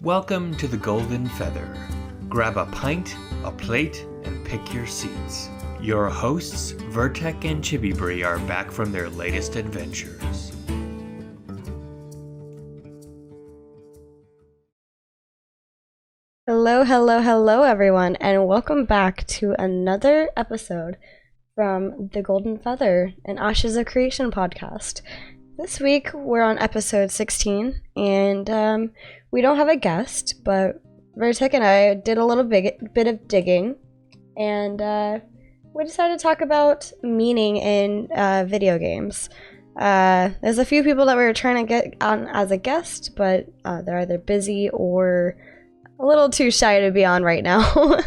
Welcome to the Golden Feather. Grab a pint, a plate, and pick your seats. Your hosts, Virtek and Chibi Bree, are back from their latest adventures. Hello everyone, and welcome back to another episode from the Golden Feather, an Ashes of Creation podcast. This week we're on episode 16, and we don't have a guest, but Virtek and I did a little bit of digging, and we decided to talk about meaning in video games. There's a few people that we were trying to get on as a guest, but they're either busy or a little too shy to be on right now.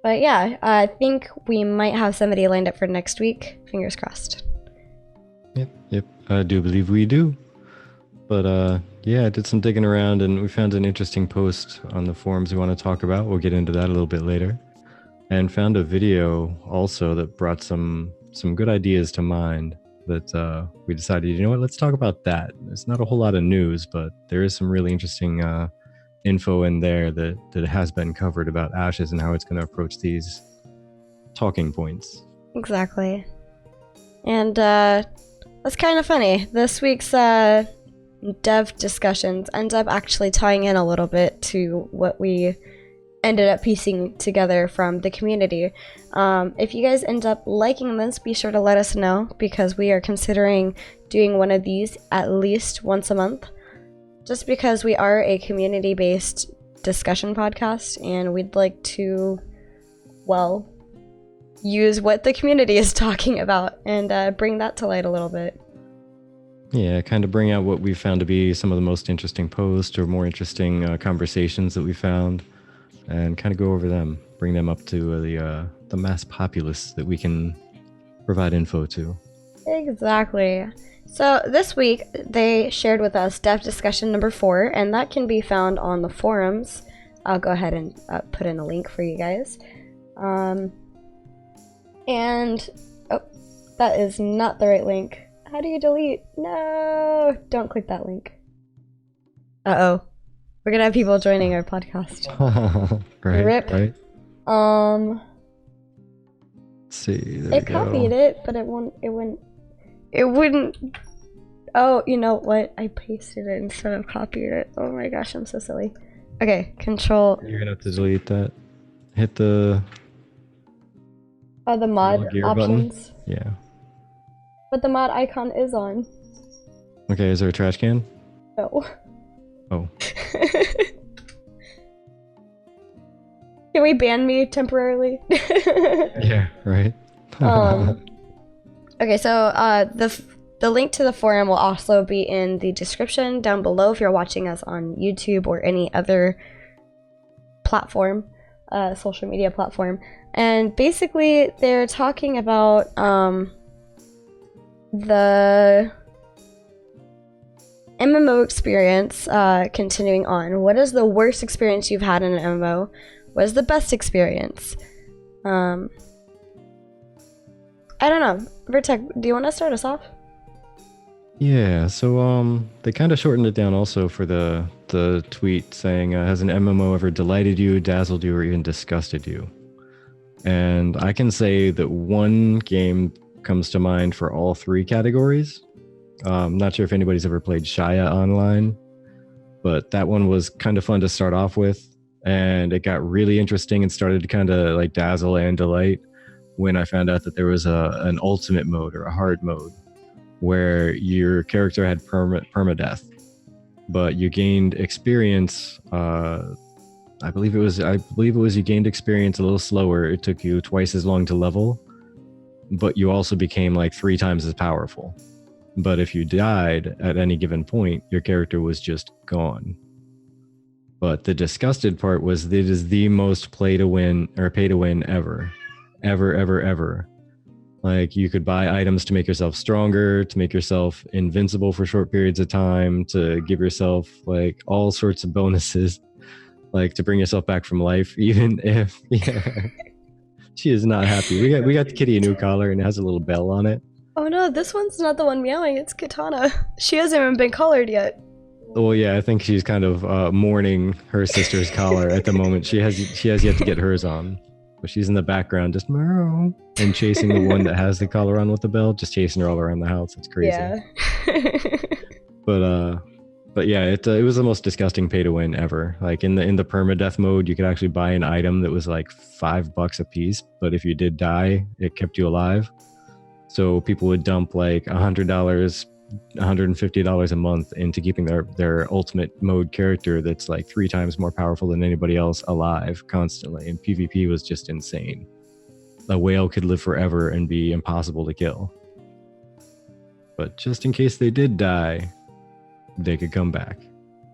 But yeah, I think we might have somebody lined up for next week. Fingers crossed. Yep, I do believe we do. But yeah, I did some digging around and we found an interesting post on the forums we want to talk about. We'll get into that a little bit later. And found a video also that brought some good ideas to mind that we decided, you know what, let's talk about that. There's not a whole lot of news, but there is some really interesting info in there that has been covered about Ashes and how it's going to approach these talking points. Exactly. And that's kind of funny. This week's dev discussions end up actually tying in a little bit to what we ended up piecing together from the community. If you guys end up liking this, be sure to let us know, because we are considering doing one of these at least once a month, just because we are a community-based discussion podcast and we'd like to, well, use what the community is talking about and bring that to light a little bit. Yeah, kind of bring out what we found to be some of the most interesting posts or more interesting conversations that we found, and kind of go over them, bring them up to the mass populace that we can provide info to. Exactly. So this week they shared with us dev discussion number 4, and that can be found on the forums. I'll go ahead and put in a link for you guys. And oh, that is not the right link. How do you delete? No, don't click that link. Uh-oh. We're gonna have people joining our podcast. Right, Rip. right. Let's see, there it copied it, but it wouldn't. Oh, you know what? I pasted it instead of copied it. Oh my gosh, I'm so silly. Okay, control. You're gonna have to delete that. Hit the the mod options. Button. Yeah. But the mod icon is on. Okay, is there a trash can? No. Oh. Can we ban me temporarily? Yeah, right. Okay, so the link to the forum will also be in the description down below if you're watching us on YouTube or any other platform, social media platform. And basically, they're talking about the MMO experience, continuing on. What is the worst experience you've had in an MMO? What is the best experience? I don't know. Virtek, do you want to start us off? Yeah, so they kind of shortened it down also for the tweet saying, has an MMO ever delighted you, dazzled you, or even disgusted you? And I can say that one game comes to mind for all three categories. Not sure if anybody's ever played Shia online, but that one was kind of fun to start off with, and it got really interesting and started to kind of like dazzle and delight when I found out that there was an ultimate mode or a hard mode where your character had permadeath, but you gained experience. I believe it was you gained experience a little slower. It took you twice as long to level, but you also became like 3 times as powerful. But if you died at any given point, your character was just gone. But the disgusted part was that it is the most play to win or pay to win ever. Ever. Like, you could buy items to make yourself stronger, to make yourself invincible for short periods of time, to give yourself like all sorts of bonuses, like to bring yourself back from life, even if she is not happy. We got the kitty a new collar and it has a little bell on it. Oh no, this one's not the one meowing, it's Katana. She hasn't even been collared yet. Well, yeah, I think she's kind of mourning her sister's collar at the moment. She has yet to get hers on, but she's in the background just meow and chasing the one that has the collar on with the bell, just chasing her all around the house. It's crazy. Yeah. But yeah, it was the most disgusting pay to win ever. Like in the permadeath mode, you could actually buy an item that was like $5 a piece, but if you did die, it kept you alive. So people would dump like $100, $150 a month into keeping their ultimate mode character that's like 3 times more powerful than anybody else alive constantly. And PvP was just insane. A whale could live forever and be impossible to kill. But just in case they did die, they could come back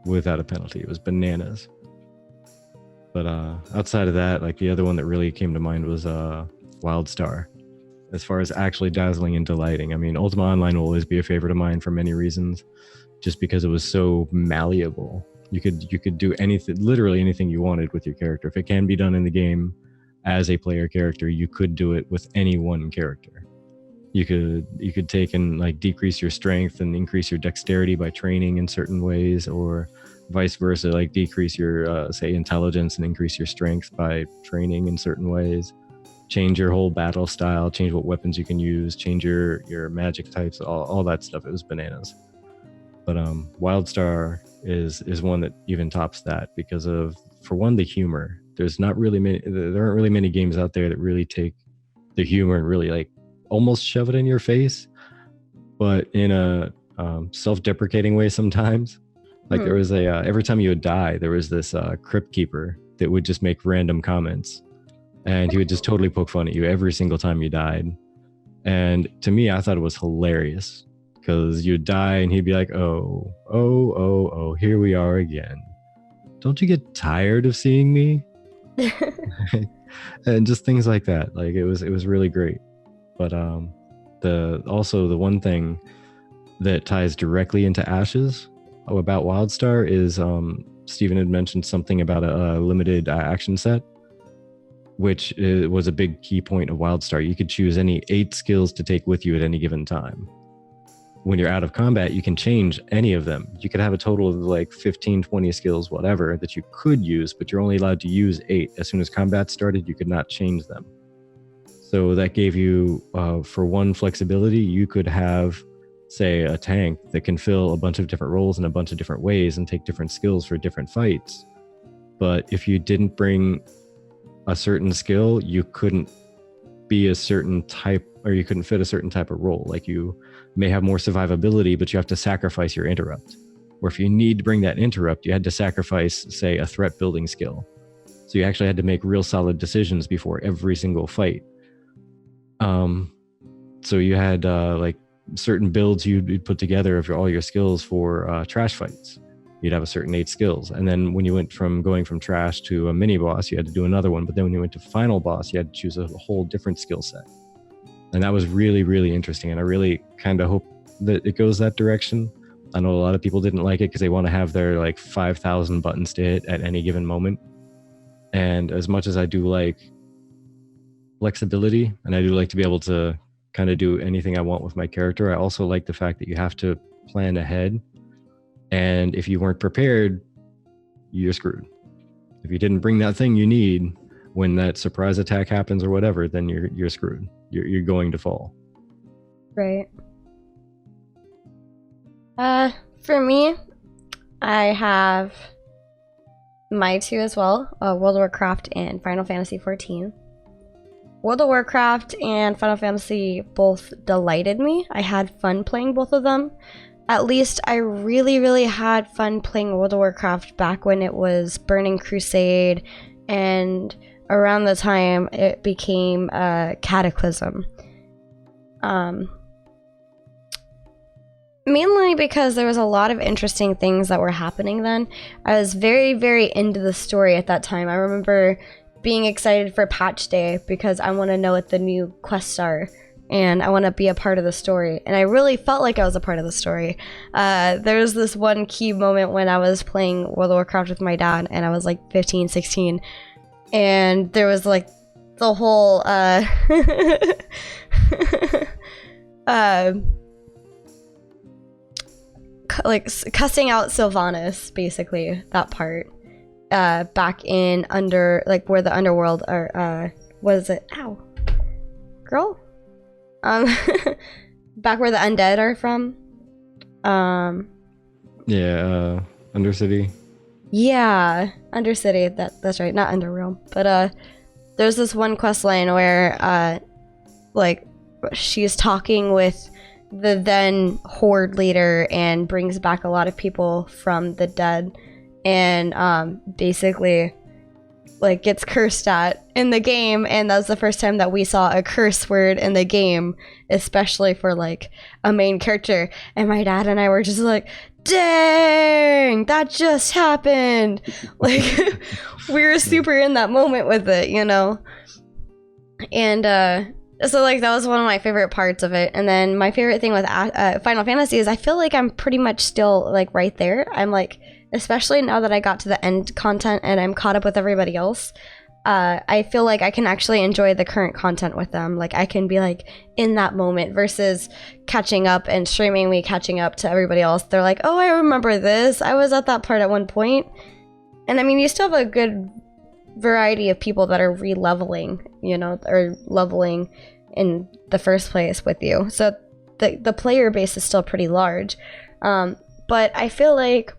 without a penalty. It was bananas. But outside of that, like the other one that really came to mind was Wildstar. As far as actually dazzling and delighting, I mean, Ultima Online will always be a favorite of mine for many reasons, just because it was so malleable. You could do anything, literally anything you wanted with your character. If it can be done in the game as a player character, you could do it with any one character. You could take and like decrease your strength and increase your dexterity by training in certain ways, or vice versa, like decrease your say intelligence and increase your strength by training in certain ways. Change your whole battle style, change what weapons you can use, change your magic types, all that stuff. It was bananas. But Wildstar is one that even tops that because of, for one, the humor. There aren't really many games out there that really take the humor and really like almost shove it in your face, but in a self-deprecating way sometimes. Like there was every time you would die, there was this crypt keeper that would just make random comments, and he would just totally poke fun at you every single time you died. And to me, I thought it was hilarious because you'd die and he'd be like, oh, here we are again. Don't you get tired of seeing me? And just things like that. Like it was really great. But the one thing that ties directly into Ashes about Wildstar is Steven had mentioned something about a limited action set, which was a big key point of Wildstar. You could choose any 8 skills to take with you at any given time. When you're out of combat, you can change any of them. You could have a total of like 15, 20 skills, whatever, that you could use, but you're only allowed to use 8. As soon as combat started, you could not change them. So that gave you, for one, flexibility. You could have, say, a tank that can fill a bunch of different roles in a bunch of different ways and take different skills for different fights. But if you didn't bring a certain skill, you couldn't be a certain type, or you couldn't fit a certain type of role. Like you may have more survivability, but you have to sacrifice your interrupt. Or if you need to bring that interrupt, you had to sacrifice, say, a threat building skill. So you actually had to make real solid decisions before every single fight. So you had like certain builds you'd put together of all your skills for trash fights. You'd have a certain 8 skills. And then when you went from going from trash to a mini boss, you had to do another one. But then when you went to final boss, you had to choose a whole different skill set. And that was really, really interesting. And I really kind of hope that it goes that direction. I know a lot of people didn't like it because they want to have their like 5,000 buttons to hit at any given moment. And as much as I do like flexibility, and I do like to be able to kind of do anything I want with my character, I also like the fact that you have to plan ahead. And if you weren't prepared, you're screwed. If you didn't bring that thing you need when that surprise attack happens or whatever, then you're screwed. You're going to fall. Right. For me, I have my 2 as well, World of Warcraft and Final Fantasy XIV. World of Warcraft and Final Fantasy both delighted me. I had fun playing both of them. At least I really, really had fun playing World of Warcraft back when it was Burning Crusade, and around the time it became Cataclysm. Mainly because there was a lot of interesting things that were happening then. I was very, very into the story at that time. I remember being excited for patch day because I want to know what the new quests are. And I want to be a part of the story. And I really felt like I was a part of the story. There was this one key moment when I was playing World of Warcraft with my dad, and I was like 15, 16. And there was like the whole cussing out Sylvanas, basically, that part. Back in where the underworld are, what is it? Ow. Girl? Back where the undead are from. Yeah, Undercity. Yeah, Undercity, that's right, not Underrealm. But there's this one quest line where she's talking with the then horde leader and brings back a lot of people from the dead, and basically gets cursed at in the game, and that's the first time that we saw a curse word in the game, especially for a main character. And my dad and I were just like, dang, that just happened. We were super in that moment with it, and so that was one of my favorite parts of it. And then my favorite thing with Final Fantasy is I feel like I'm pretty much still right there. I'm especially now that I got to the end content and I'm caught up with everybody else, I feel like I can actually enjoy the current content with them. I can be in that moment versus catching up and streaming me catching up to everybody else. They're like, oh, I remember this. I was at that part at one point. And I mean, you still have a good variety of people that are re-leveling, or leveling in the first place with you. So the player base is still pretty large. But I feel like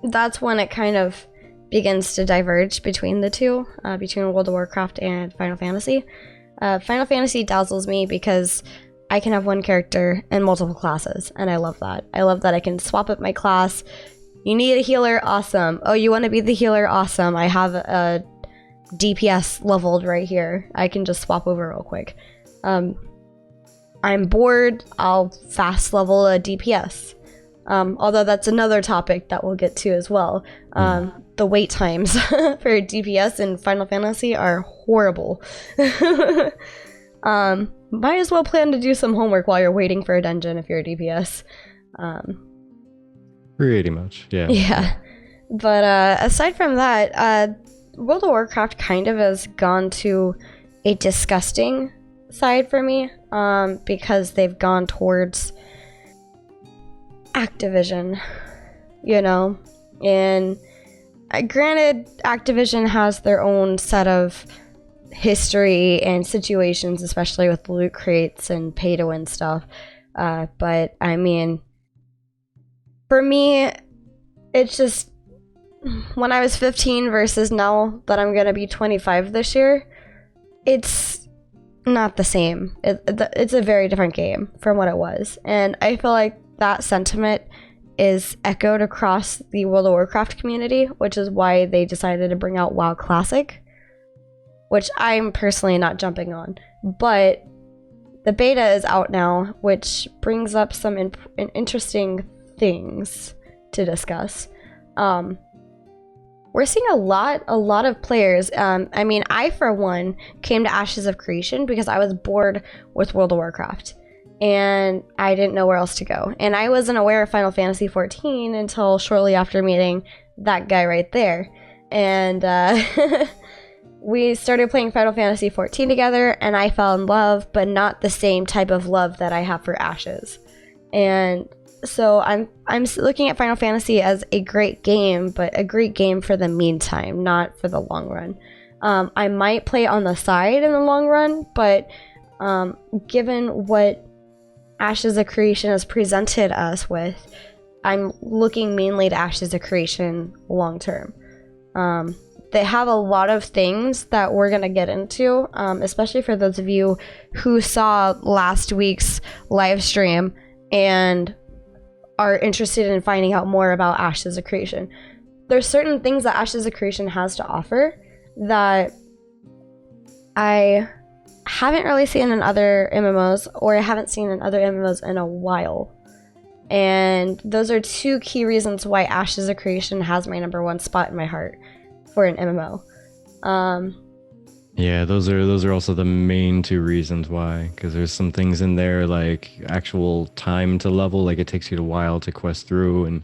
that's when it kind of begins to diverge between the two, between World of Warcraft and Final Fantasy. Final Fantasy dazzles me because I can have one character and multiple classes, and I love that. I love that I can swap up my class. You need a healer? Awesome. Oh, you want to be the healer? Awesome. I have a DPS leveled right here. I can just swap over real quick. I'm bored. I'll fast level a DPS. Although that's another topic that we'll get to as well. The wait times for DPS in Final Fantasy are horrible. Might as well plan to do some homework while you're waiting for a dungeon if you're a DPS. Pretty much, yeah. Yeah. But aside from that, World of Warcraft kind of has gone to a disgusting side for me, because they've gone towards Activision, and granted, Activision has their own set of history and situations, especially with loot crates and pay to win stuff, but I mean, for me, it's just when I was 15 versus now that I'm gonna be 25 this year, it's not the same. It's a very different game from what it was, and I feel like that sentiment is echoed across the World of Warcraft community, which is why they decided to bring out WoW Classic, which I'm personally not jumping on. But the beta is out now, which brings up some interesting things to discuss. We're seeing a lot of players. I mean, I, for one, came to Ashes of Creation because I was bored with World of Warcraft. And I didn't know where else to go. And I wasn't aware of Final Fantasy XIV until shortly after meeting that guy right there. And we started playing Final Fantasy XIV together, and I fell in love, but not the same type of love that I have for Ashes. And so I'm looking at Final Fantasy as a great game, but a great game for the meantime, not for the long run. I might play on the side in the long run, but given what Ashes of Creation has presented us with, I'm looking mainly to Ashes of Creation long term. They have a lot of things that we're going to get into, especially for those of you who saw last week's live stream and are interested in finding out more about Ashes of Creation. There's certain things that Ashes of Creation has to offer that I haven't really seen in other MMOs, or I haven't seen in other MMOs in a while. And those are two key reasons why Ashes of Creation has my number one spot in my heart for an MMO. Yeah, those are also the main two reasons why, because there's some things in there like actual time to level, it takes you a while to quest through and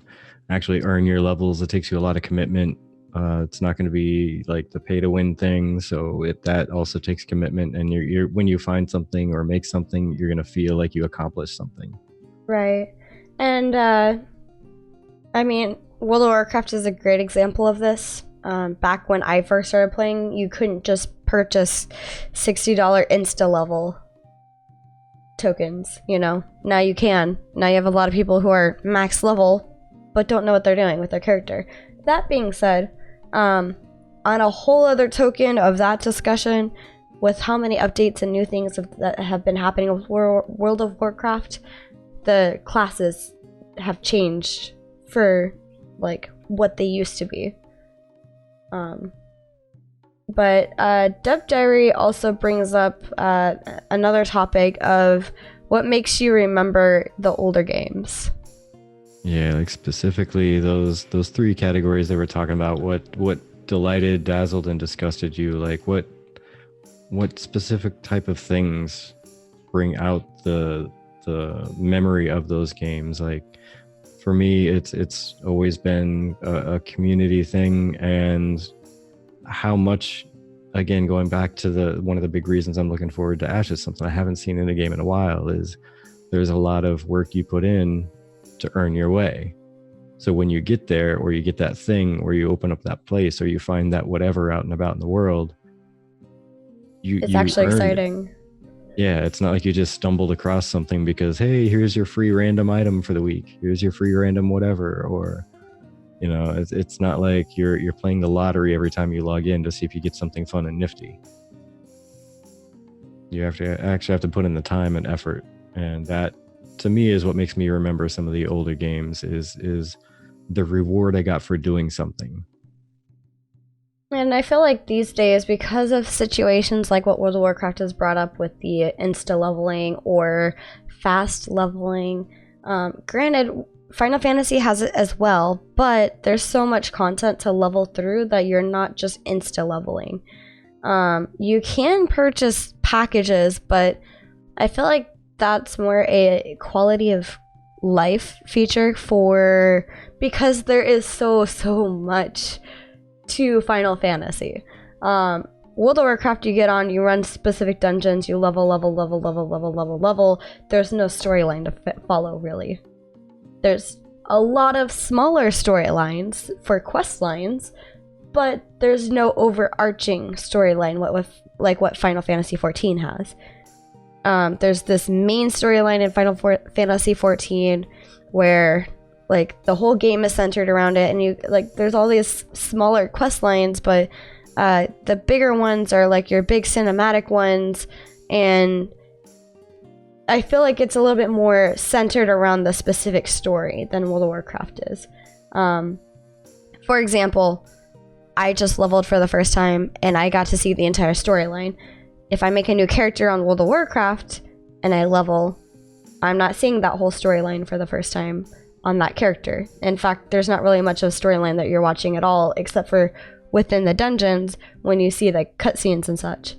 actually earn your levels. It takes you a lot of commitment. It's not going to be like the pay to win thing, so that also takes commitment, and you're when you find something or make something, you're going to feel like you accomplished something. Right. And I mean, World of Warcraft is a great example of this. Back when I first started playing, you couldn't just purchase $60 insta-level tokens, you know? Now you can. Now you have a lot of people who are max level, but don't know what they're doing with their character. That being said, on a whole other token of that discussion, with how many updates and new things that have been happening with World of Warcraft, the classes have changed for, like, what they used to be. But Dev Diary also brings up another topic of what makes you remember the older games. Yeah, like specifically those three categories that we're talking about. What delighted, dazzled, and disgusted you? Like what specific type of things bring out the memory of those games? Like for me, it's always been a community thing, and how much, again, going back to one of the big reasons I'm looking forward to Ashes, something I haven't seen in a game in a while, is there's a lot of work you put in to earn your way. So when you get there, or you get that thing, or you open up that place, or you find that whatever out and about in the world, it's actually exciting. Yeah, it's not like you just stumbled across something because, hey, here's your free random item for the week. Here's your free random whatever. Or, you know, it's not like you're playing the lottery every time you log in to see if you get something fun and nifty. You have to put in the time and effort. And that, to me, is what makes me remember some of the older games, is the reward I got for doing something. And I feel like these days, because of situations like what World of Warcraft has brought up with the insta-leveling or fast leveling, granted, Final Fantasy has it as well, but there's so much content to level through that you're not just insta-leveling. You can purchase packages, but I feel like that's more a quality of life feature because there is so much to Final Fantasy. World of Warcraft, you get on, you run specific dungeons, you level. There's no storyline to follow, really. There's a lot of smaller storylines for quest lines, but there's no overarching storyline like what Final Fantasy XIV has. There's this main storyline in Final Fantasy XIV where, like, the whole game is centered around it, and you, like, there's all these smaller quest lines, but the bigger ones are like your big cinematic ones, and I feel like it's a little bit more centered around the specific story than World of Warcraft is. For example, I just leveled for the first time, and I got to see the entire storyline. If I make a new character on World of Warcraft and I level, I'm not seeing that whole storyline for the first time on that character. In fact, there's not really much of a storyline that you're watching at all, except for within the dungeons when you see the cutscenes and such.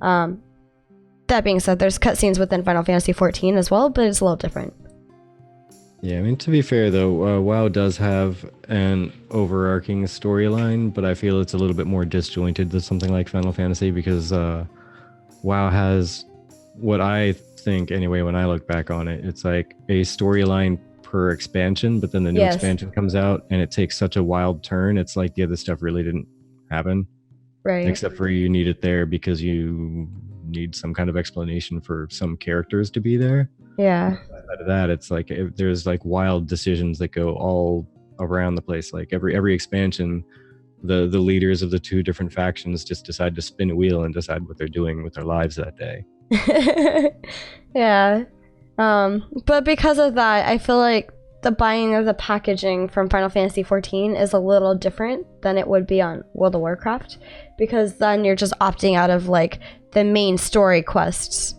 That being said, there's cutscenes within Final Fantasy XIV as well, but it's a little different. Yeah, I mean, to be fair though, WoW does have an overarching storyline, but I feel it's a little bit more disjointed than something like Final Fantasy, because WoW has, what I think anyway when I look back on it, it's like a storyline per expansion, but then the new expansion comes out and it takes such a wild turn. It's like the other stuff really didn't happen, right? Except for you need it there because you need some kind of explanation for some characters to be there. Yeah. Outside of that, it's like there's like wild decisions that go all around the place. Like every expansion, the leaders of the two different factions just decide to spin a wheel and decide what they're doing with their lives that day. Yeah. But because of that, I feel like the buying of the packaging from Final Fantasy XIV is a little different than it would be on World of Warcraft, because then you're just opting out of like the main story quests.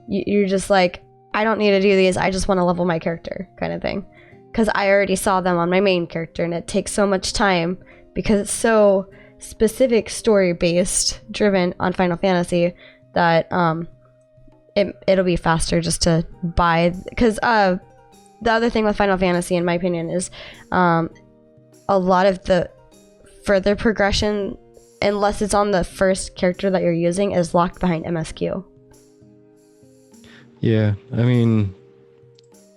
You're just like, I don't need to do these, I just want to level my character kind of thing, because I already saw them on my main character, and it takes so much time because it's so specific story based driven on Final Fantasy that it'll be faster just to buy, because the other thing with Final Fantasy, in my opinion, is a lot of the further progression, unless it's on the first character that you're using, is locked behind MSQ. Yeah, I mean,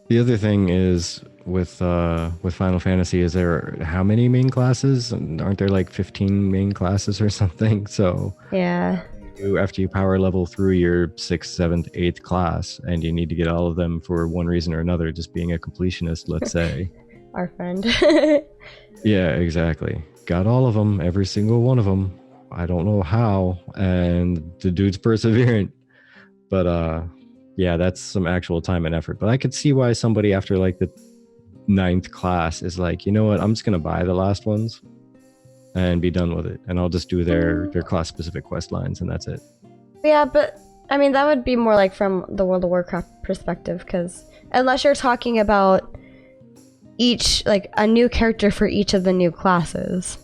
the other thing is with Final Fantasy, is there how many main classes? Aren't there like 15 main classes or something? So Yeah. after you power level through your 6th, 7th, 8th class, and you need to get all of them for one reason or another, just being a completionist, let's say. Our friend. Yeah, exactly. Got all of them, every single one of them. I don't know how, and the dude's perseverant. But yeah, that's some actual time and effort. But I could see why somebody after like the 9th class is like, you know what, I'm just gonna buy the last ones and be done with it, and I'll just do their class specific quest lines, and that's it. Yeah, but I mean that would be more like from the World of Warcraft perspective, because unless you're talking about each, like a new character for each of the new classes.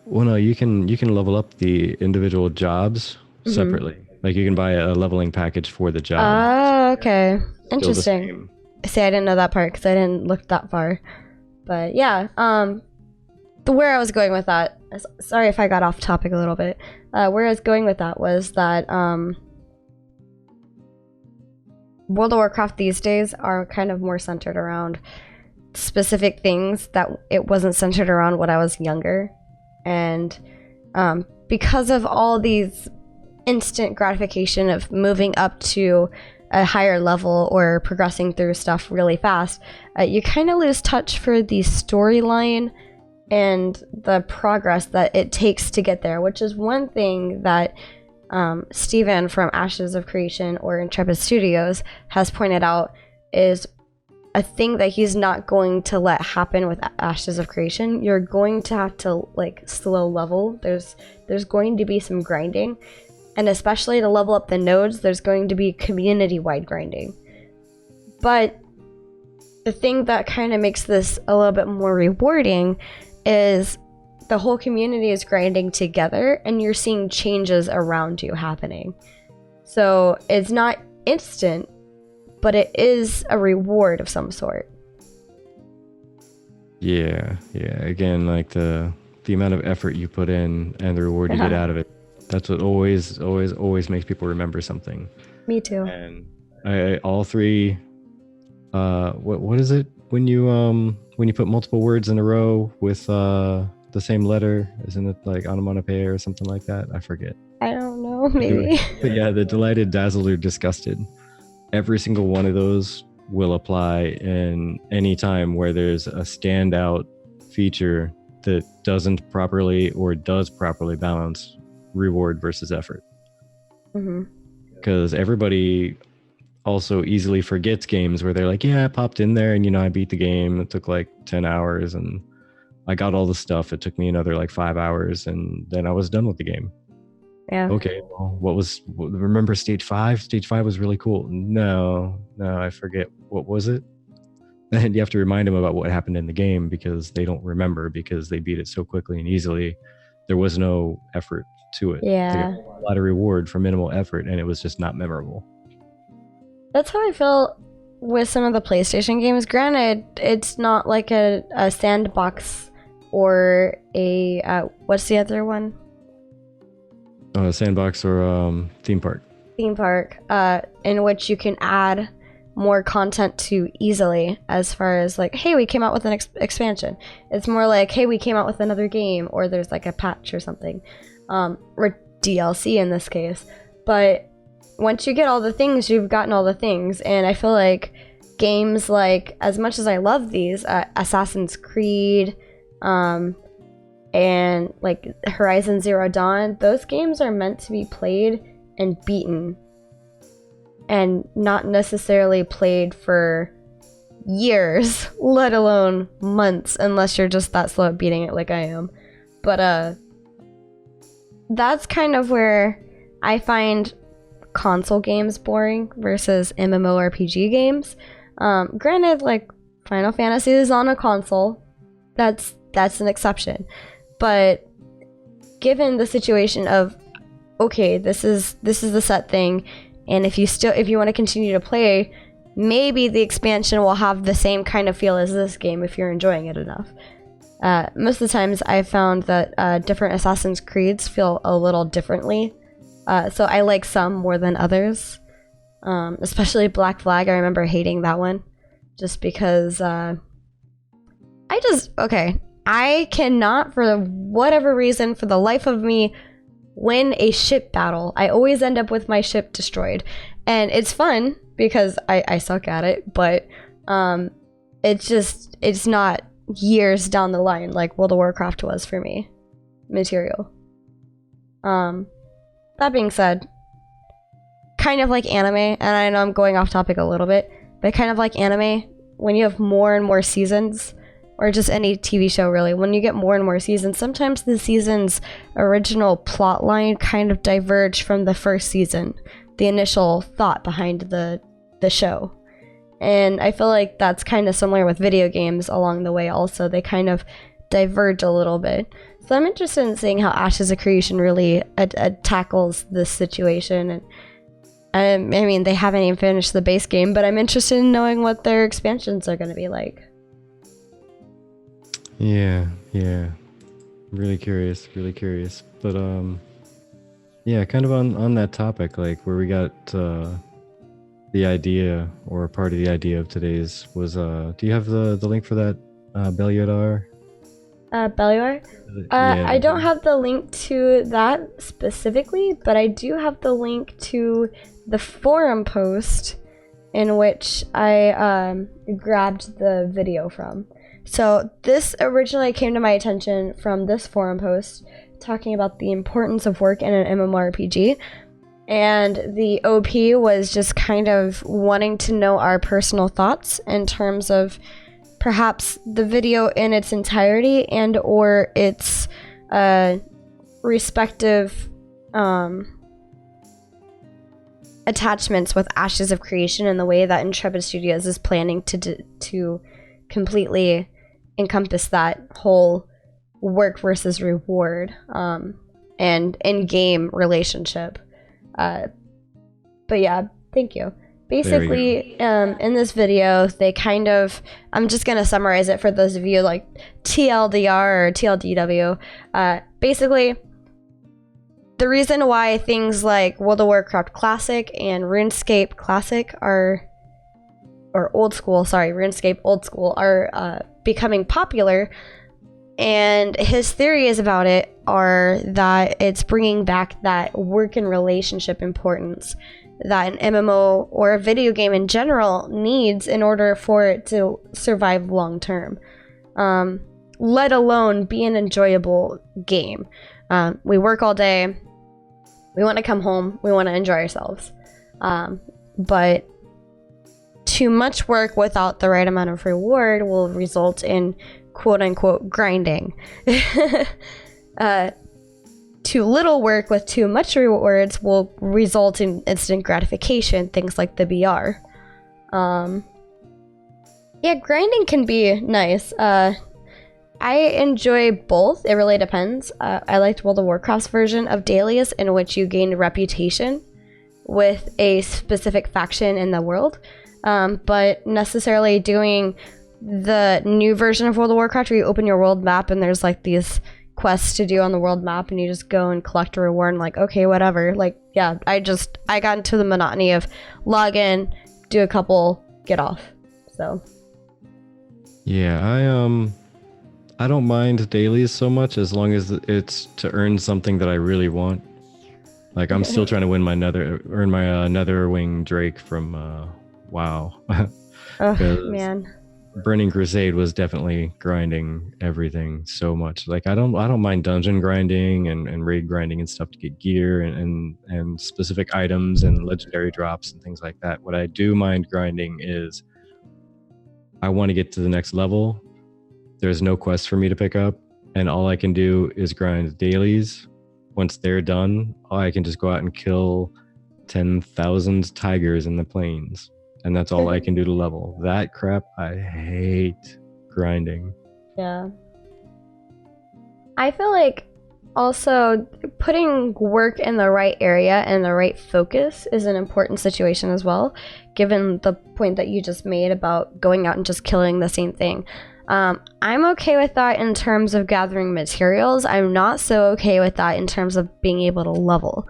Well, no, you can level up the individual jobs separately. Like you can buy a leveling package for the job. Oh, okay. Still the Interesting. same. See, I didn't know that part because I didn't look that far. But yeah, where I was going with that, sorry if I got off topic a little bit. Where I was going with that was that World of Warcraft these days are kind of more centered around specific things that it wasn't centered around when I was younger. And because of all these instant gratification of moving up to a higher level or progressing through stuff really fast, you kind of lose touch for the storyline and the progress that it takes to get there, which is one thing that Steven from Ashes of Creation or Intrepid Studios has pointed out is a thing that he's not going to let happen with Ashes of Creation. You're going to have to like slow level. There's going to be some grinding, and especially to level up the nodes, there's going to be community-wide grinding. But the thing that kind of makes this a little bit more rewarding is the whole community is grinding together and you're seeing changes around you happening. So it's not instant, but it is a reward of some sort. Yeah. Again, like the amount of effort you put in and the reward you get out of it. That's what always makes people remember something. Me too. And I all three. What is it when you put multiple words in a row with the same letter? Isn't it like onomatopoeia or something like that? I forget. I don't know. Maybe. But yeah, the delighted, dazzled, or disgusted. Every single one of those will apply in any time where there's a standout feature that doesn't properly or does properly balance reward versus effort. Because everybody also easily forgets games where they're like, yeah, I popped in there and I beat the game. It took like 10 hours and I got all the stuff. It took me another like 5 hours and then I was done with the game. Yeah. Okay, well, remember stage 5? Stage 5 was really cool. No, I forget. What was it? And you have to remind them about what happened in the game because they don't remember because they beat it so quickly and easily. There was no effort to it. Yeah. They got a lot of reward for minimal effort and it was just not memorable. That's how I feel with some of the PlayStation games. Granted, it's not like a sandbox or a what's the other one? Sandbox or theme park. Theme park, in which you can add more content to easily, as far as like, hey, we came out with an expansion. It's more like, hey, we came out with another game, or there's like a patch or something, or DLC in this case. But once you get all the things, you've gotten all the things, and I feel like games like, as much as I love these, Assassin's Creed, and like Horizon Zero Dawn, those games are meant to be played and beaten and not necessarily played for years, let alone months, unless you're just that slow at beating it like I am. But that's kind of where I find console games boring versus MMORPG games. Granted, like Final Fantasy is on a console, that's an exception. But given the situation of, okay, this is the set thing, and if you want to continue to play, maybe the expansion will have the same kind of feel as this game if you're enjoying it enough. Most of the times I've found that different Assassin's Creeds feel a little differently. So I like some more than others. Especially Black Flag, I remember hating that one. just because I cannot, for whatever reason, for the life of me, win a ship battle. I always end up with my ship destroyed. And it's fun because I suck at it, but it's not years down the line like World of Warcraft was for me. Material. That being said, kind of like anime, and I know I'm going off topic a little bit, but kind of like anime, when you have more and more seasons, or just any TV show really, when you get more and more seasons, sometimes the season's original plot line kind of diverge from the first season, the initial thought behind the show. And I feel like that's kind of similar with video games along the way also. They kind of diverge a little bit. So I'm interested in seeing how Ashes of Creation really tackles this situation. And I mean, they haven't even finished the base game, but I'm interested in knowing what their expansions are going to be like. Yeah. Really curious. But yeah, kind of on that topic, like where we got the idea, or part of the idea of today's was, do you have the link for that Beliodar? Belior? Yeah. I don't have the link to that specifically, but I do have the link to the forum post in which I grabbed the video from. So this originally came to my attention from this forum post talking about the importance of work in an MMORPG. And the OP was just kind of wanting to know our personal thoughts in terms of perhaps the video in its entirety and or its respective attachments with Ashes of Creation and the way that Intrepid Studios is planning to completely encompass that whole work versus reward and in-game relationship. But yeah, thank you. Basically, in this video, they kind of, I'm just going to summarize it for those of you like TLDR or TLDW. Basically, the reason why things like World of Warcraft Classic and RuneScape Classic RuneScape Old School are becoming popular, and his theories about it are that it's bringing back that work and relationship importance that an MMO or a video game in general needs in order for it to survive long term, let alone be an enjoyable game. We work all day, we want to come home, we want to enjoy ourselves, but too much work without the right amount of reward will result in quote-unquote grinding. Too little work with too much rewards will result in instant gratification, things like the BR. Yeah, grinding can be nice. I enjoy both. It really depends. I liked World of Warcraft's version of dailies, in which you gain reputation with a specific faction in the world. But necessarily doing the new version of World of Warcraft where you open your world map and there's like these quests to do on the world map and you just go and collect a reward and like, okay, whatever. Like, yeah, I got into the monotony of log in, do a couple, get off. So yeah, I don't mind dailies so much as long as it's to earn something that I really want. Like I'm still trying to earn my Netherwing Drake from WoW. Oh man. Burning Crusade was definitely grinding everything so much. Like I don't mind dungeon grinding and raid grinding and stuff to get gear and specific items and legendary drops and things like that. What I do mind grinding is I want to get to the next level. There's no quest for me to pick up, and all I can do is grind dailies. Once they're done, I can just go out and kill 10,000 tigers in the plains. And that's all I can do to level. That crap, I hate grinding. Yeah. I feel like also putting work in the right area and the right focus is an important situation as well, given the point that you just made about going out and just killing the same thing. I'm okay with that in terms of gathering materials. I'm not so okay with that in terms of being able to level.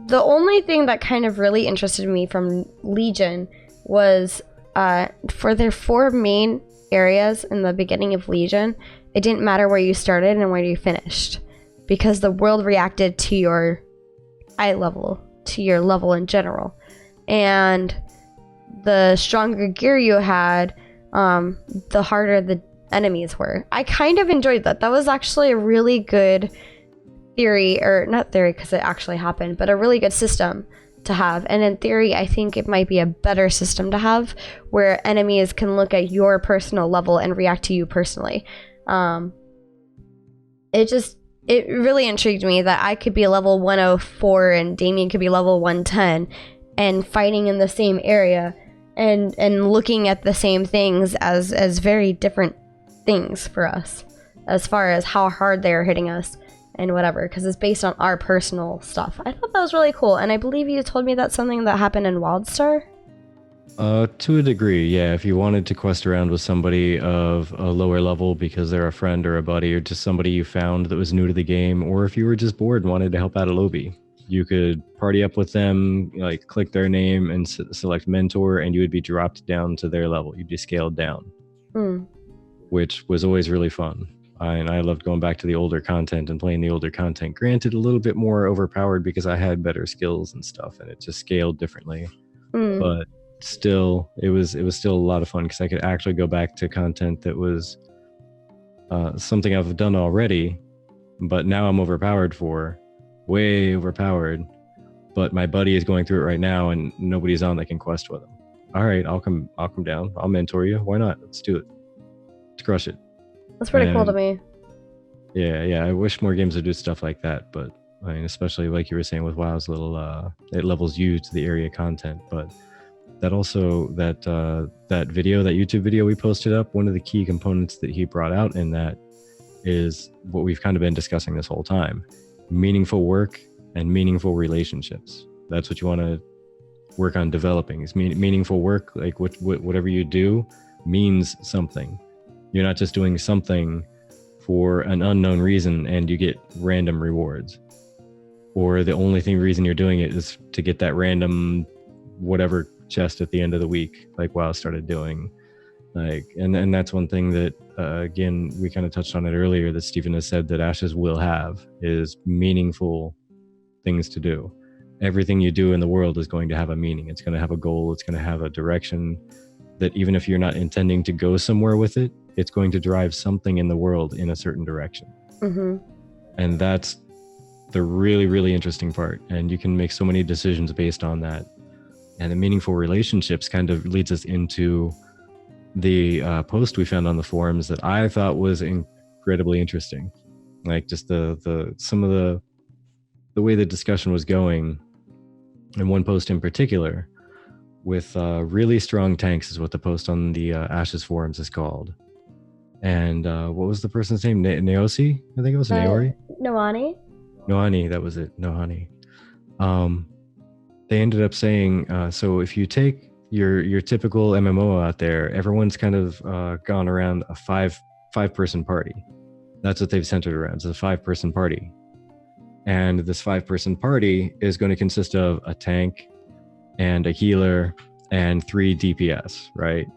the only thing that kind of really interested me from Legion was for their 4 main areas in the beginning of Legion, it didn't matter where you started and where you finished, because the world reacted to your eye level, to your level in general. And the stronger gear you had, the harder the enemies were. I kind of enjoyed that. That was actually a really good theory, or not theory because it actually happened, but a really good system to have. And in theory, I think it might be a better system to have, where enemies can look at your personal level and react to you personally. It really intrigued me that I could be level 104 and Damien could be level 110 and fighting in the same area and looking at the same things as very different things for us, as far as how hard they are hitting us and whatever, because it's based on our personal stuff. I thought that was really cool, and I believe you told me that's something that happened in WildStar? To a degree, yeah. If you wanted to quest around with somebody of a lower level because they're a friend or a buddy or just somebody you found that was new to the game, or if you were just bored and wanted to help out a lobby, you could party up with them, like click their name and select mentor, and you would be dropped down to their level. You'd be scaled down, which was always really fun. And I loved going back to the older content and playing the older content. Granted, a little bit more overpowered because I had better skills and stuff, and it just scaled differently. But still, it was still a lot of fun because I could actually go back to content that was something I've done already, but now I'm overpowered for, way overpowered. But my buddy is going through it right now, and nobody's on that can quest with him. All right, I'll come down. I'll mentor you. Why not? Let's do it. Let's crush it. That's pretty cool to me. Yeah. I wish more games would do stuff like that, but I mean, especially like you were saying with WoW's little, it levels you to the area content. But that also, that YouTube video we posted up, one of the key components that he brought out in that is what we've kind of been discussing this whole time: meaningful work and meaningful relationships. That's what you want to work on developing, is meaningful work. Like whatever you do means something. You're not just doing something for an unknown reason and you get random rewards, or the only reason you're doing it is to get that random whatever chest at the end of the week, like WoW started doing. Like, and that's one thing that again, we kind of touched on it earlier, that Stephen has said that Ashes will have, is meaningful things to do. Everything you do in the world is going to have a meaning. It's going to have a goal. It's going to have a direction that even if you're not intending to go somewhere with it, it's going to drive something in the world in a certain direction. And that's the really, really interesting part. And you can make so many decisions based on that. And the meaningful relationships kind of leads us into the post we found on the forums that I thought was incredibly interesting. Like just some of the way the discussion was going, and one post in particular with really strong tanks is what the post on the Ashes forums is called. And what was the person's name? Naosi? I think it was Naori? Nohani, that was it. Nohani. They ended up saying, so if you take your typical MMO out there, everyone's kind of gone around a five-person party. That's what they've centered around. It's a 5-person party. And this 5-person party is going to consist of a tank and a healer and 3 DPS, right?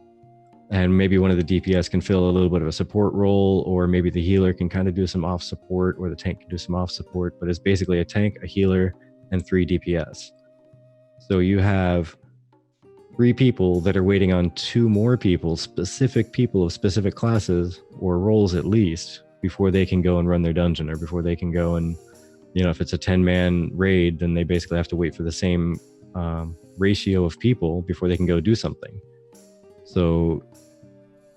And maybe one of the DPS can fill a little bit of a support role, or maybe the healer can kind of do some off support, or the tank can do some off support, but it's basically a tank, a healer, and 3 DPS. So you have 3 people that are waiting on 2 more people, specific people of specific classes or roles at least, before they can go and run their dungeon, or before they can go and, you know, if it's a 10-man raid, then they basically have to wait for the same ratio of people before they can go do something. So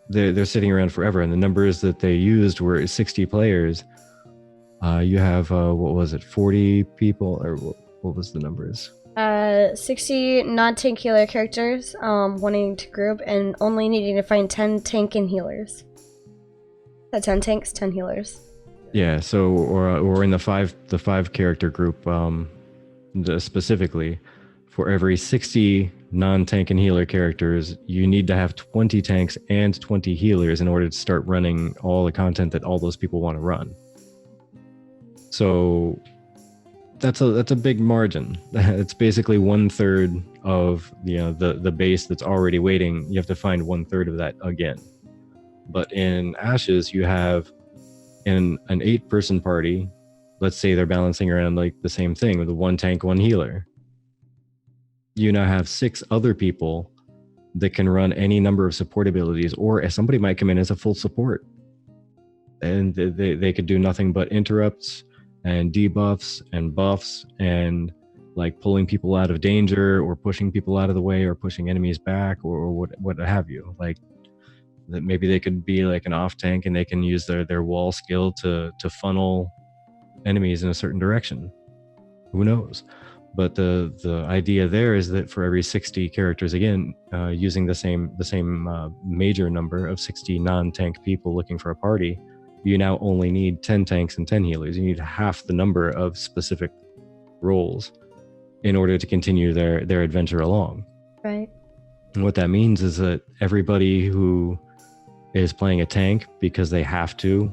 they're sitting around forever, and the numbers that they used were 60 players. You have what was it, 40 people, or what was the numbers? 60 non-tank healer characters wanting to group and only needing to find 10 tank and healers. 10 tanks, 10 healers. Yeah, so or in the five character group specifically, for every 60 non-tank and healer characters, you need to have 20 tanks and 20 healers in order to start running all the content that all those people want to run. So that's a big margin. It's basically 1/3 of the base that's already waiting. You have to find 1/3 of that again. But in Ashes, you have in an 8-person party. Let's say they're balancing around like the same thing with 1 tank, 1 healer. You now have 6 other people that can run any number of support abilities, or somebody might come in as a full support, and they could do nothing but interrupts and debuffs and buffs and like pulling people out of danger or pushing people out of the way or pushing enemies back or what have you. Like that maybe they could be like an off tank and they can use their wall skill to funnel enemies in a certain direction. Who knows? But the idea there is that for every 60 characters, again, using the same major number of 60 non-tank people looking for a party, you now only need 10 tanks and 10 healers. You need half the number of specific roles in order to continue their adventure along. Right. And what that means is that everybody who is playing a tank because they have to,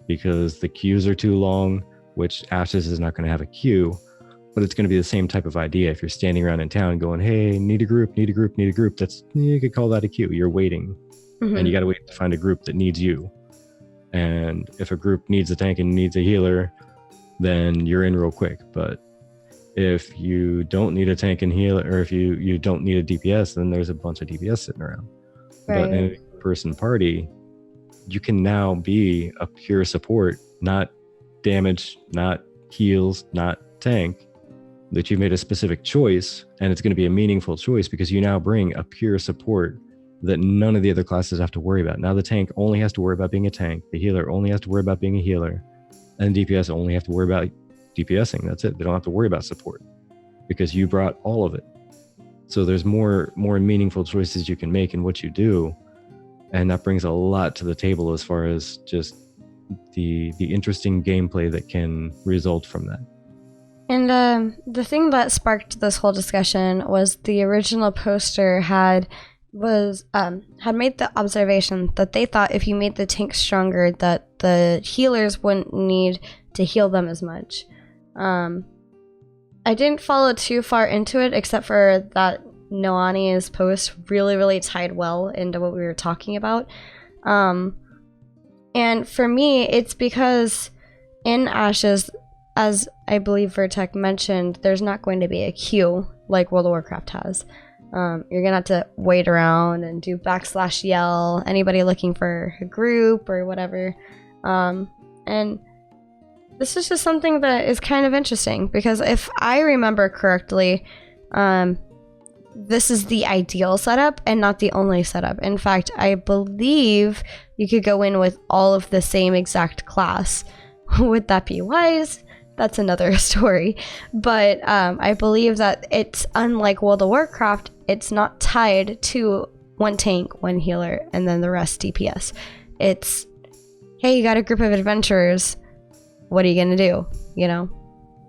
because the queues are too long, which Ashes is not going to have a queue, but it's going to be the same type of idea. If you're standing around in town going, hey, need a group, that's, you could call that a queue. You're waiting, and you got to wait to find a group that needs you. And if a group needs a tank and needs a healer, then you're in real quick. But if you don't need a tank and healer, or if you don't need a DPS, then there's a bunch of DPS sitting around. Right. But in a person party, you can now be a pure support, not damage, not heals, not tank, that you made a specific choice, and it's going to be a meaningful choice because you now bring a pure support that none of the other classes have to worry about. Now the tank only has to worry about being a tank, the healer only has to worry about being a healer, and DPS only have to worry about DPSing. That's it. They don't have to worry about support because you brought all of it. So there's more meaningful choices you can make in what you do, and that brings a lot to the table as far as just the interesting gameplay that can result from that. And the thing that sparked this whole discussion was the original poster had made the observation that they thought if you made the tank stronger, that the healers wouldn't need to heal them as much. I didn't follow too far into it, except for that Noani's post really tied well into what we were talking about. And for me, it's because in Ashes, as I believe Virtek mentioned, there's not going to be a queue like World of Warcraft has. You're gonna have to wait around and do /yell, anybody looking for a group or whatever. And this is just something that is kind of interesting because if I remember correctly, this is the ideal setup and not the only setup. In fact, I believe you could go in with all of the same exact class. Would that be wise? That's another story. But I believe that it's unlike World of Warcraft, it's not tied to 1 tank, 1 healer, and then the rest DPS. It's, hey, you got a group of adventurers. What are you going to do? You know?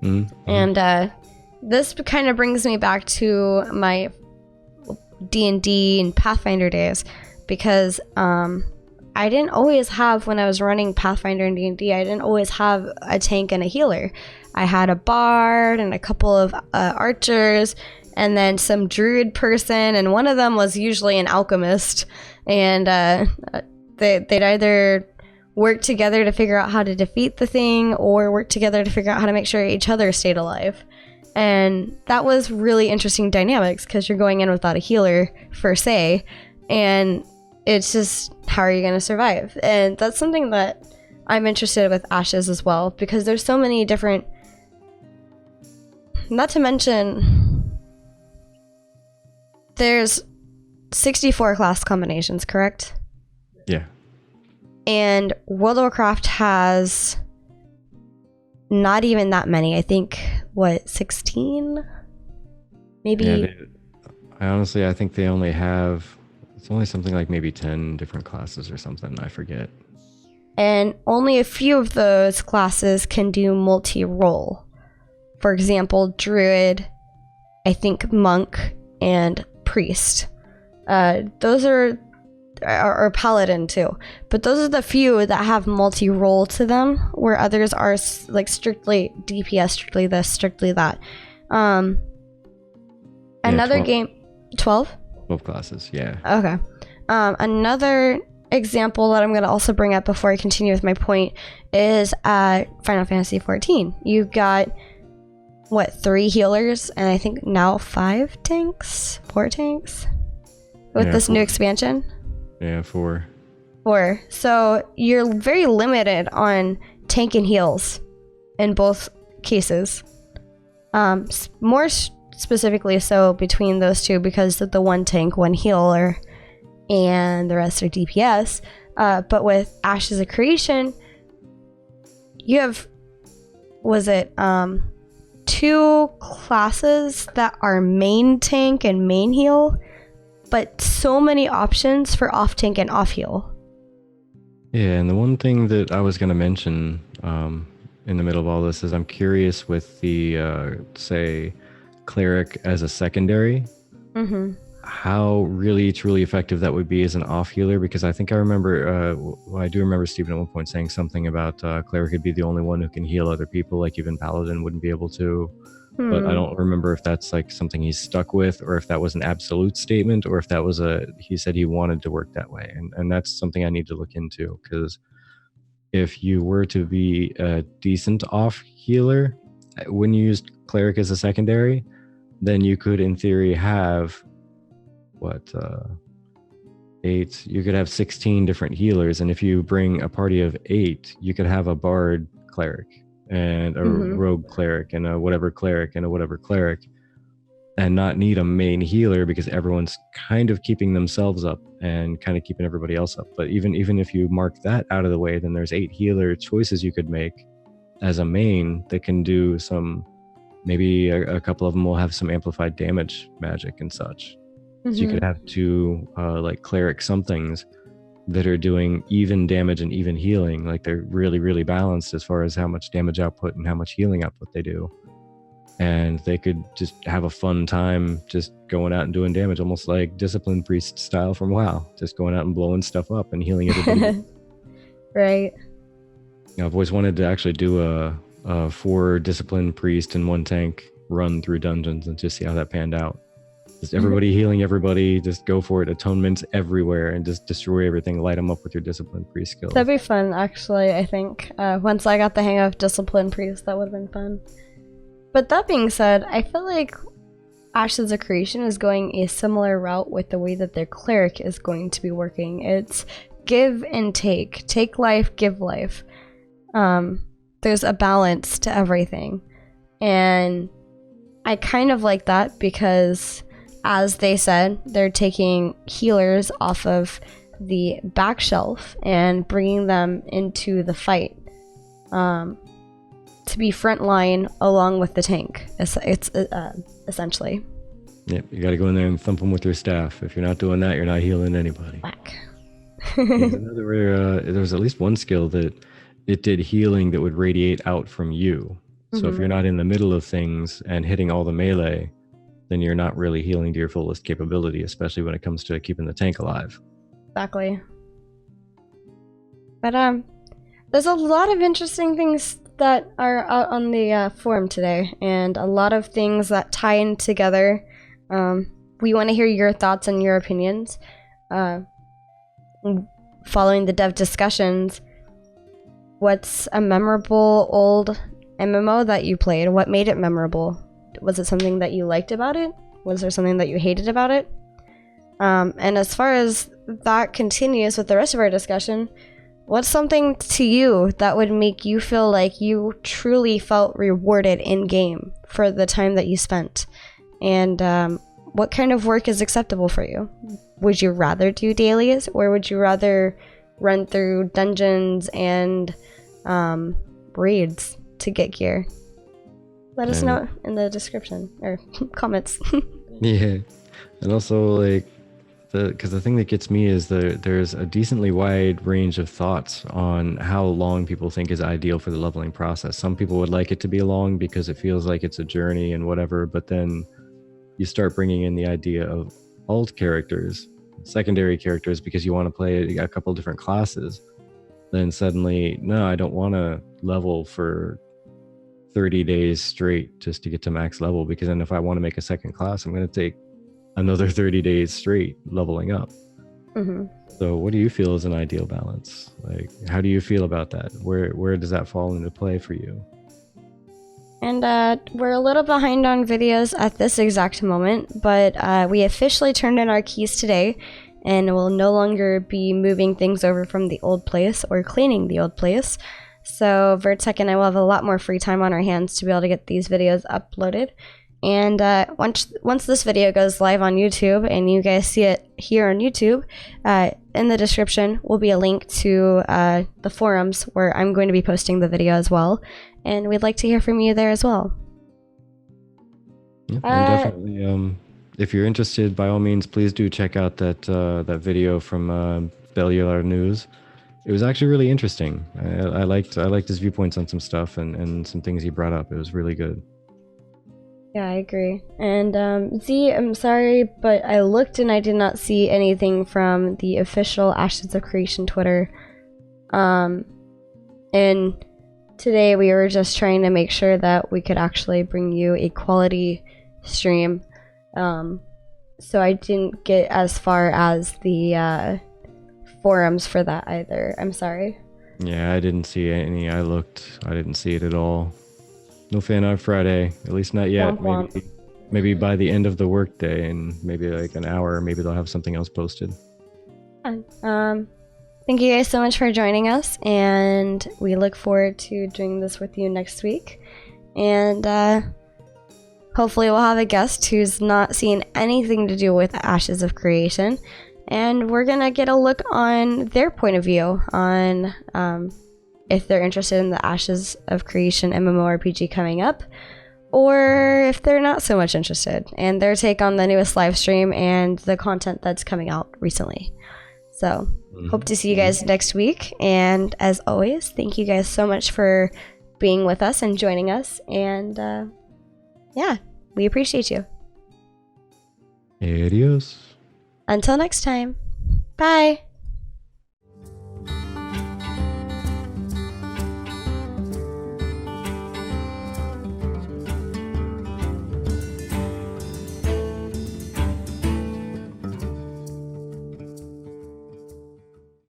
Mm-hmm. And this kind of brings me back to my D&D and Pathfinder days, because I didn't always have, when I was running Pathfinder and D&D, I didn't always have a tank and a healer. I had a bard and a couple of archers, and then some druid person, and one of them was usually an alchemist, and they'd either work together to figure out how to defeat the thing, or work together to figure out how to make sure each other stayed alive. And that was really interesting dynamics, because you're going in without a healer, per se, and it's just, how are you going to survive? And that's something that I'm interested with Ashes as well, because there's so many different, not to mention, there's 64 class combinations, correct? Yeah. And World of Warcraft has not even that many. I think, 16? Maybe? Yeah, I think they only have, it's only something like maybe 10 different classes or something, I forget. And only a few of those classes can do multi-role. For example, Druid, I think Monk, and Priest. Those are or paladin too. But those are the few that have multi-role to them, where others are like strictly DPS, strictly this, strictly that. Another 12. game, 12? 12 classes, yeah. Okay. Another example that I'm going to also bring up before I continue with my point is Final Fantasy XIV. You've got, 3 healers, and I think now 4 tanks? With this new expansion? Yeah, 4. 4. So you're very limited on tank and heals in both cases. More specifically so between those two, because of the 1 tank, 1 healer, and the rest are DPS. But with Ashes of Creation, you have, 2 classes that are main tank and main heal, but so many options for off tank and off heal. Yeah, and the one thing that I was going to mention in the middle of all this is I'm curious with the, say, cleric as a secondary, how really truly effective that would be as an off healer, because I think I remember, I do remember Stephen at one point saying something about cleric could be the only one who can heal other people, like even paladin wouldn't be able to. But I don't remember if that's like something he's stuck with, or if that was an absolute statement, or if that was he said he wanted to work that way. And that's something I need to look into, because if you were to be a decent off healer, when you used cleric as a secondary, then you could in theory have 8, you could have 16 different healers. And if you bring a party of 8, you could have a bard cleric and a rogue cleric and a whatever cleric and a whatever cleric, and not need a main healer, because everyone's kind of keeping themselves up and kind of keeping everybody else up. But even if you mark that out of the way, then there's 8 healer choices you could make as a main that can do some, maybe a couple of them will have some amplified damage magic and such. So you could have 2 like cleric somethings that are doing even damage and even healing. Like they're really, really balanced as far as how much damage output and how much healing output they do. And they could just have a fun time just going out and doing damage, almost like Discipline Priest style from WoW, just going out and blowing stuff up and healing everybody. Right. I've always wanted to actually do a 4 Discipline Priest and 1 tank run through dungeons and just see how that panned out. Just everybody healing everybody, just go for it. Atonements everywhere, and just destroy everything. Light them up with your Discipline Priest skills. That'd be fun, actually, I think. Once I got the hang of Discipline Priest, that would have been fun. But that being said, I feel like Ashes of Creation is going a similar route with the way that their cleric is going to be working. It's give and take. Take life, give life. There's a balance to everything. And I kind of like that because, as they said, they're taking healers off of the back shelf and bringing them into the fight to be frontline along with the tank. It's essentially. Yep, you got to go in there and thump them with your staff. If you're not doing that, you're not healing anybody. Whack. There's another where there was at least one skill that it did healing that would radiate out from you. So if you're not in the middle of things and hitting all the melee, then you're not really healing to your fullest capability, especially when it comes to keeping the tank alive. Exactly. But there's a lot of interesting things that are out on the forum today, and a lot of things that tie in together. We want to hear your thoughts and your opinions. Following the dev discussions, what's a memorable old MMO that you played? What made it memorable? Was it something that you liked about it? Was there something that you hated about it? And as far as that continues with the rest of our discussion, what's something to you that would make you feel like you truly felt rewarded in-game for the time that you spent? And what kind of work is acceptable for you? Would you rather do dailies, or would you rather run through dungeons and raids to get gear? Let us know in the description or comments. Yeah, and also like because the thing that gets me is there's a decently wide range of thoughts on how long people think is ideal for the leveling process. Some people would like it to be long because it feels like it's a journey and whatever, but then you start bringing in the idea of alt characters, secondary characters because you want to play a couple different classes, then suddenly, no, I don't want to level for 30 days straight just to get to max level, because then if I want to make a second class, I'm going to take another 30 days straight leveling up. So what do you feel is an ideal balance? Like, how do you feel about that? Where does that fall into play for you? And we're a little behind on videos at this exact moment, but we officially turned in our keys today, and we'll no longer be moving things over from the old place or cleaning the old place. So Virtek and I will have a lot more free time on our hands to be able to get these videos uploaded. And once this video goes live on YouTube and you guys see it here on YouTube, in the description will be a link to the forums where I'm going to be posting the video as well. And we'd like to hear from you there as well. Yeah, and definitely, if you're interested, by all means, please do check out that video from Bellular News. It was actually really interesting. I liked his viewpoints on some stuff and some things he brought up. It was really good. Yeah, I agree. And Z, I'm sorry, but I looked and I did not see anything from the official Ashes of Creation Twitter. And today we were just trying to make sure that we could actually bring you a quality stream. So I didn't get as far as the forums for that either. I'm sorry. Yeah, I didn't see any. I looked. I didn't see it at all. No fan art Friday, at least not yet. Womp womp. Maybe by the end of the workday, and maybe like an hour, maybe they'll have something else posted. Thank you guys so much for joining us, and we look forward to doing this with you next week. And hopefully we'll have a guest who's not seen anything to do with Ashes of Creation, and we're gonna get a look on their point of view on if they're interested in the Ashes of Creation MMORPG coming up, or if they're not so much interested, and their take on the newest live stream and the content that's coming out recently. So, hope to see you guys next week, and as always, thank you guys so much for being with us and joining us, and yeah, we appreciate you. Adios. Until next time, bye!